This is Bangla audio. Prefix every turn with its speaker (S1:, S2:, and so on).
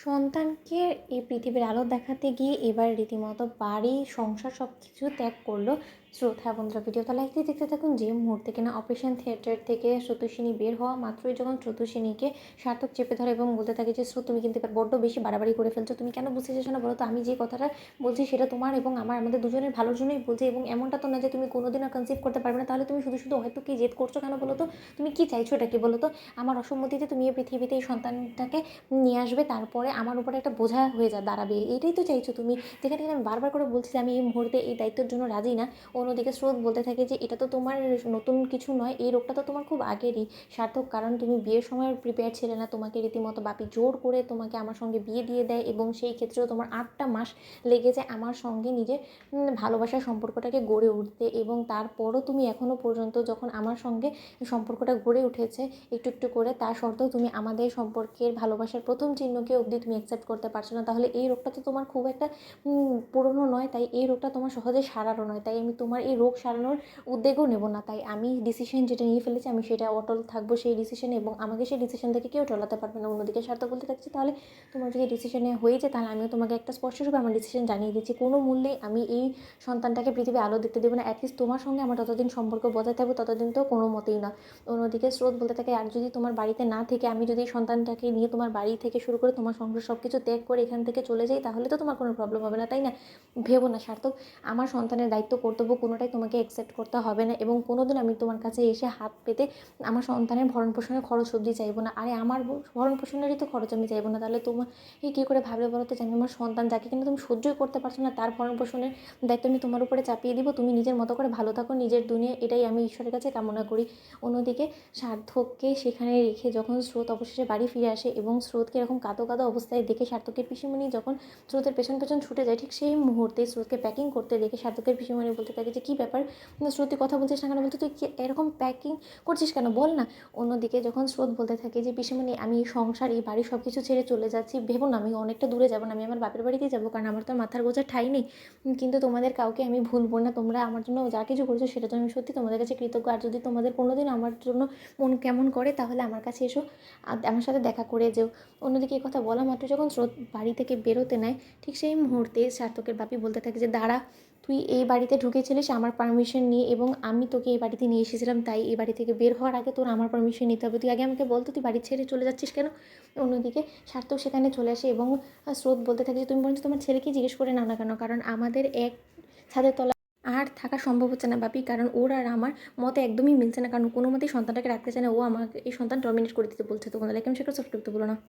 S1: সন্তানকে এই পৃথিবীর আলো দেখাতে গিয়ে এবার রীতিমতো বাড়ি, সংসার সব কিছু ত্যাগ করলো স্রোত। হ্যাঁ বন্ধুরা, ভিডিওটা লাইক দিয়ে দেখতে থাকুন। যে মুহূর্তে কিনা অপারেশন থিয়েটার থেকে স্রোতস্বিনী বের হওয়া মাত্রই যখন স্রোতস্বিনীকে সার্থক চেপে ধরে এবং বলতে থাকে যে স্রোত, তুমি কিন্তু এবার বড্ড বেশি বাড়াবাড়ি করে ফেলছো, তুমি কেন বুঝতে চাইছো না বলো তো? আমি যে কথাটা বলছি সেটা তোমার এবং আমাদের দুজনের ভালোর জন্যই বলছি, এবং এমনটা তো না যে তুমি কোনোদিনও কনসিভ করতে পারবে না। তাহলে তুমি শুধু শুধু হয়তো কি জেদ করছো কেন বলো তো? তুমি কি চাইছো এটা কি বলো তো? আমার অসম্মতিতে তুমি এই পৃথিবীতে এই সন্তানটাকে নিয়ে আসবে, তারপরে আমার উপরে একটা বোঝা হয়ে দাঁড়াবে, এটাই তো চাইছো তুমি। যেখানে কিনা আমি বারবার করে বলছি যে আমি এই মুহূর্তে এই দায়িত্বের জন্য রাজি না। অন্যদিকে স্রোত বলতে থাকে যে এটা তো তোমার নতুন কিছু নয়, এই রোগটা তো তোমার খুব আগেরই সার্থক, কারণ তুমি বিয়ের সময় প্রিপেয়ার ছিলে না। তোমাকে রীতিমতো বাপি জোর করে তোমাকে আমার সঙ্গে বিয়ে দিয়ে দেয়, এবং সেই ক্ষেত্রেও তোমার 8টা মাস লেগে যায় আমার সঙ্গে নিজের ভালোবাসার সম্পর্কটাকে গড়ে উঠতে। এবং তারপরও তুমি এখনও পর্যন্ত যখন আমার সঙ্গে সম্পর্কটা গড়ে উঠেছে একটু একটু করে, তা সত্ত্বেও তুমি আমাদের সম্পর্কের ভালোবাসার প্রথম চিহ্নকে অবধি তুমি অ্যাকসেপ্ট করতে পারছো না। তাহলে এই রোগটা তো তোমার খুব একটা পুরনো নয়, তাই এই রোগটা তোমার সহজে সারারও নয়, তাই আমি তোমার এই রোগ সারানোর উদ্যোগও নেব না। তাই আমি ডিসিশন যেটা নিয়ে ফেলেছি আমি সেটা অটল থাকবো সেই ডিসিশনে, এবং আমাকে সেই ডিসিশন থেকে কেউ টলাতে পারবে না। অন্যদিকে স্বার্থ বলতে থাকছি, তাহলে তোমার যদি ডিসিশনে হয়েছে তাহলে আমিও তোমাকে একটা স্পষ্টভাবে আমার ডিসিশন জানিয়ে দিচ্ছি, কোনো মূল্যেই আমি এই সন্তানটাকে পৃথিবী আলো দেখতে দেবো না। অ্যাটলিস্ট তোমার সঙ্গে আমার যতদিন সম্পর্ক বজায় থাকবে ততদিন তো কোনো মতেই না। অন্যদিকে স্রোত বলতে থাকে, আর যদি তোমার বাড়িতে না থেকে আমি যদি সন্তানটাকে নিয়ে তোমার বাড়ি থেকে শুরু করে তোমার সংসার সব কিছু ত্যাগ করে এখান থেকে চলে যাই, তাহলে তো তোমার কোনো প্রবলেম হবে না, তাই না? ভেবো না সার্থক, আমার সন্তানের দায়িত্ব কর্তব্য কোনোটাই তোমাকে অ্যাকসেপ্ট করতে হবে না, এবং কোনোদিন আমি তোমার কাছে এসে হাত পেতে আমার সন্তানের ভরণ পোষণের খরচ অবধি চাইবো না। আরে আমার ভরণ পোষণেরই তো খরচ আমি চাইবো না, তাহলে তোমার কী করে ভাবলে বলো তো যে আমি আমার সন্তান যাকে কিন্তু তুমি সহ্যই করতে পারছো না তার ভরণ পোষণের দায়িত্ব আমি তোমার উপরে চাপিয়ে দিব? তুমি নিজের মতো করে ভালো থাকো, নিজের দুনিয়া, এটাই আমি ঈশ্বরের কাছে কামনা করি। অন্যদিকে সার্থককে সেখানে রেখে যখন স্রোত অবশেষে বাড়ি ফিরে আসে, এবং স্রোতকে এরকম কাঁদো কাঁদো অবস্থায় দেখে সার্থকের পিসিমণি যখন স্রোতের পেছন পেছন ছুটে যায়, ঠিক সেই মুহূর্তে স্রোতকে প্যাকিং করতে দেখে সার্থকের পিসিমণি বলতে থাকে যে কী ব্যাপার, স্রোত তুই কথা বলছিস না কেন? বলতে তুই কি এরকম প্যাকিং করছিস কেন, বল না। অন্যদিকে যখন স্রোত বলতে থাকে যে পিসিমণি আমি এই সংসার এই বাড়ি সব কিছু ছেড়ে চলে যাচ্ছি, ভেবো না আমি অনেকটা দূরে যাবো না, আমি আমার বাপের বাড়িতেই যাবো, কারণ আমার তো মাথার গোছা ঠাঁই নেই। কিন্তু তোমাদের কাউকে আমি ভুলবো না, তোমরা আমার জন্য যা কিছু করেছো সেটা তো আমি সত্যি তোমাদের কাছে কৃতজ্ঞ। আর যদি তোমাদের কোনোদিন আমার জন্য মন কেমন করে তাহলে আমার কাছে এসো, আমার সাথে দেখা করে যেও। অন্যদিকে এই কথা বলা মাত্র যখন স্রোত বাড়ি থেকে বেরোতে নেয়, ঠিক সেই মুহূর্তে সার্থকের বাপি বলতে থাকে যে দাঁড়া, তুই এই বাড়িতে ঢুকেছিলিস আমার পারমিশন নিয়ে, এবং আমি তোকে এই বাড়িতে নিয়ে এসেছিলাম, তাই এই বাড়ি থেকে বের হওয়ার আগে তোর আমার পারমিশন নিতে হবে। তুই আগে আমাকে বলতো তুই বাড়ি ছেড়ে চলে যাচ্ছিস কেন? অন্যদিকে সার্থক সেখানে চলে আসে, এবং স্রোত বলতে থাকে যে তুমি বরঞ্চ তোমার ছেলেকে জিজ্ঞেস করে নাও না কেন, কারণ আমাদের এক ছাদের তলা আর থাকা সম্ভব হচ্ছে না বাপি, কারণ ওর আর আমার মতে একদমই মিলছে না, কারণ কোনো মতেই সন্তানটাকে রাখতে চায় না। ও আমাকে এই সন্তান টার্মিনেট করে দিতে বলছে। তো লাইক আমি সেটা সাবস্ক্রাইব করতে বলো না।